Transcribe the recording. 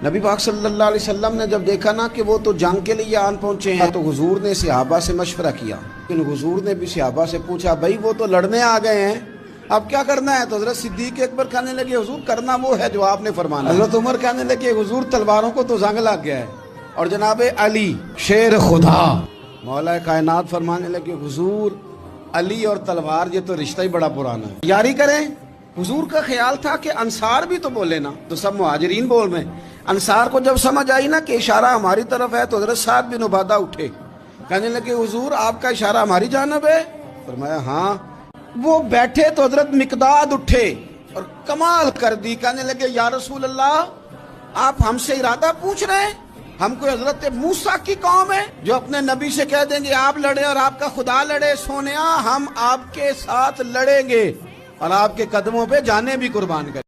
نبی پاک صلی اللہ علیہ وسلم نے جب دیکھا نا کہ وہ تو جنگ کے لیے آن پہنچے ہیں تو حضور نے صحابہ سے مشورہ کیا، لیکن حضور نے بھی صحابہ سے پوچھا بھائی وہ تو لڑنے آ گئے ہیں، اب کیا کرنا ہے؟ تو حضرت صدیق اکبر کہنے لگے حضور کرنا وہ ہے جو آپ نے فرمانا۔ حضرت عمر کہنے لگے حضور تلواروں کو تو زنگ لگ گیا ہے، اور جناب علی شیر خدا مولا کائنات فرمانے لگے حضور علی اور تلوار یہ تو رشتہ ہی بڑا پرانا ہے، یاری کریں۔ حضور کا خیال تھا کہ انصار بھی تو بولے نا، تو سب مہاجرین بول رہے ہیں۔ انصار کو جب سمجھ آئی نا کہ اشارہ ہماری طرف ہے تو حضرت سعد بن عبادہ اٹھے، کہنے لگے حضور آپ کا اشارہ ہماری جانب ہے؟ فرمایا ہاں۔ وہ بیٹھے تو حضرت مقداد اٹھے اور کمال کر دی، کہنے لگے یا رسول اللہ آپ ہم سے ارادہ پوچھ رہے ہیں؟ ہم کوئی حضرت موسیٰ کی قوم ہے جو اپنے نبی سے کہہ دیں گے آپ لڑیں اور آپ کا خدا لڑے؟ سونیا ہم آپ کے ساتھ لڑیں گے اور آپ کے قدموں پہ جانیں بھی قربان کریں۔